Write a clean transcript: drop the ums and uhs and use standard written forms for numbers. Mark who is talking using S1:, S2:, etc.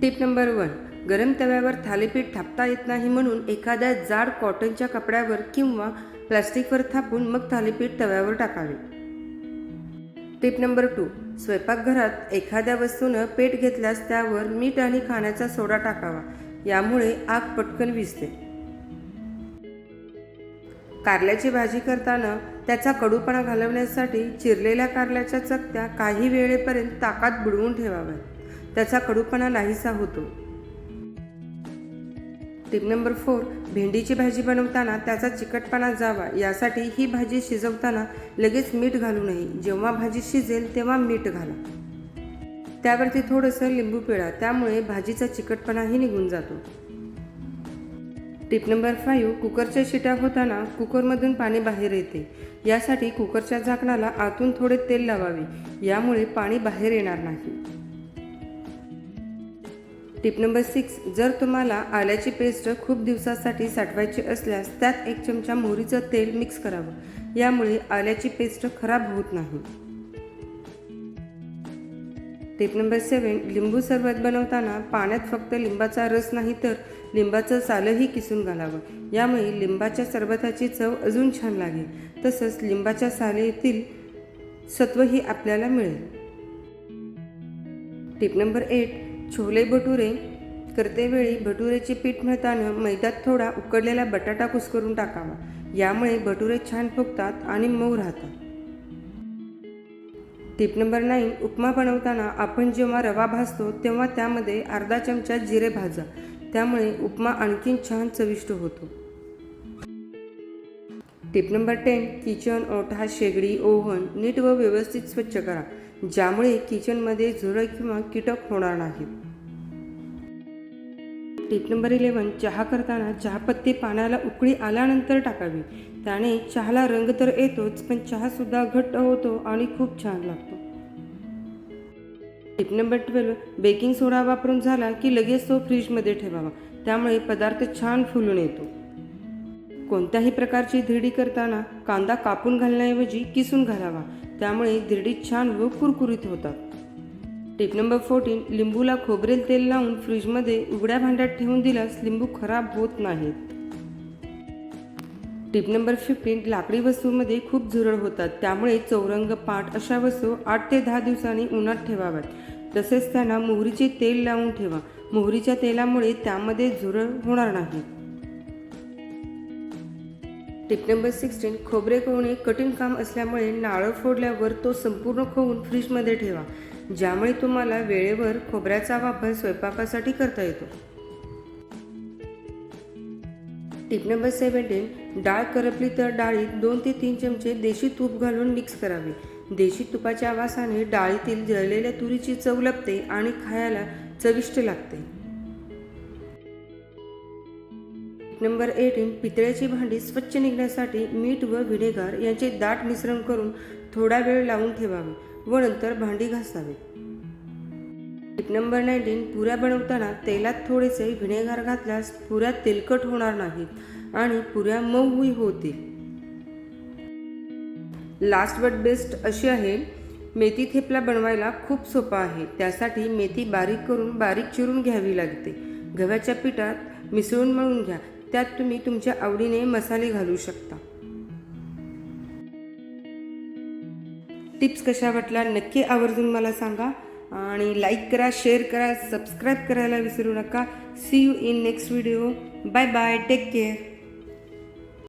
S1: Tip number 1. गरम तव्यावर थालीपीठ थापता येत नाही म्हणून एखाद्या जाड कॉटनच्या कपड्यावर किंवा प्लास्टिकवर थापून मग थालीपीठ तव्यावर टाकावे. Tip number 2. स्वयंपाकघरात एखाद्या वस्तूनं पेट घेतल्यास त्यावर मीठ आणि खाण्याचा सोडा टाकावा. यामुळे आग पटकन विझते. कारल्याची भाजी करताना त्याचा कडूपणा घालवण्यासाठी चिरलेल्या कारल्याच्या चकत्या काही वेळेपर्यंत ताकात बुडवून ठेवाव्यात. त्याचा कडूपणा नाहीसा होतो. Tip number 4. भेंडीची भाजी बनवताना त्याचा चिकटपणा जावा यासाठी ही भाजी शिजवताना लगेच मीठ घालू नये. जेव्हा भाजी शिजेल तेव्हा मीठ घाला. त्यावरती थोडंसं लिंबू पिळा. त्यामुळे भाजीचा चिकटपणाही निघून जातो. Tip number 5. कुकरच्या शिट्या होताना कुकरमधून पाणी बाहेर येते. यासाठी कुकरच्या झाकणाला आतून थोडे तेल लावावे. यामुळे पाणी बाहेर येणार नाही. Tip number 6. जर तुम्हाला आल्याची पेस्ट खूप दिवसासाठी साठवायची असल्यास त्यात 1 चमचा मोहरीचं तेल मिक्स करावं. यामुळे आल्याची पेस्ट खराब होत नाही. Tip number 7. लिंबू सरबत बनवताना पाण्यात फक्त लिंबाचा रस नाही तर लिंबाचं सालही किसून घालावं. यामुळे लिंबाच्या सरबताची चव अजून छान लागेल. तसंच लिंबाच्या सालेतील सत्वही आपल्याला मिळेल. Tip number 8. छोले भटुरे करतेवेळी भटुरेचे पीठ मळताना मैद्यात थोडा उकडलेला बटाटा कुस्करून टाकावा. यामुळे भटुरे छान फुगतात आणि मऊ राहतात. Tip number 9. उपमा बनवताना आपण जेव्हा रवा भाजतो तेव्हा त्यामध्ये अर्धा चमचा जिरे भाजा. त्यामुळे उपमा आणखीन छान चविष्ट होतो. Tip number 10. किचन, ओटा, शेगडी, ओव्हन नीट व व्यवस्थित स्वच्छ करा. ज्यामुळे किचनमध्ये झुरळ किंवा कीटक होणार नाहीत. Tip number 11. चहा करताना चहापत्ती पाण्याला उकळी आल्यानंतर टाकावी. त्याने चहाला रंग तर येतोच पण चहासुद्धा घट्ट होतो आणि खूप छान लागतो. Tip number 12. बेकिंग सोडा वापरून झाला की लगेच तो फ्रीजमध्ये ठेवावा. त्यामुळे पदार्थ छान फुलून येतो. कोणत्याही प्रकारची धिरडी करताना कांदा कापून घालण्याऐवजी किसून घालावा. त्यामुळे धिरडी छान व कुरकुरीत होतात. Tip number 14. लिंबूला खोबरेल तेल लावून फ्रीजमध्ये उघड्या भांड्यात ठेवून दिल्यास लिंबू खराब होत नाहीत. Tip number 15. लाकडी वस्तूंमध्ये खूप झुरळ होतात. त्यामुळे चौरंग, पाट अशा वस्तू 8 ते 10 दिवसांनी उन्हात ठेवाव्यात. तसेच त्यांना मोहरीचे तेल लावून ठेवा. मोहरीच्या तेलामुळे त्यामध्ये झुरळ होणार नाही. Tip number 16. खोबरे खवणे कठीण काम असल्यामुळे नारळ फोडल्यावर तो संपूर्ण खवून फ्रीजमध्ये ठेवा. ज्यामुळे तुम्हाला वेळेवर खोबऱ्याचा वापर स्वयंपाकासाठी करता येतो. Tip number 17. डाळ करपली तर डाळीत 2 ते 3 चमचे देशी तूप घालून मिक्स करावे. देशी तुपाच्या वासाने डाळीतील जळलेल्या तुरीची चव लपते आणि खायला चविष्ट लागते. Tip number 18. पितळेची भांडी स्वच्छ निघण्यासाठी मीठ व व्हिनेगार यांचे दाट मिश्रण करून थोडा वेळ लावून ठेवावे व नंतर भांडी घासावे. Tip number 19. पुऱ्या बनवताना तेलात थोडेसे व्हिनेगार घातल्यास पुऱ्या तेलकट होणार नाहीत आणि पुऱ्या मऊही होतील. लास्ट बट बेस्ट अशी आहे, मेथी थेपला बनवायला खूप सोपा आहे. त्यासाठी मेथी बारीक चिरून घ्यावी लागते. गव्हाच्या पिठात मिसळून मळून घ्या. त्यात तुम्ही तुमच्या आवडीने मसाले घालू शकता. टिप्स कशा वाटल्या नक्की आवर्जून मला सांगा आणि लाईक करा, शेअर करा, सबस्क्राईब करायला विसरू नका. See you in next video. Bye bye. Take care.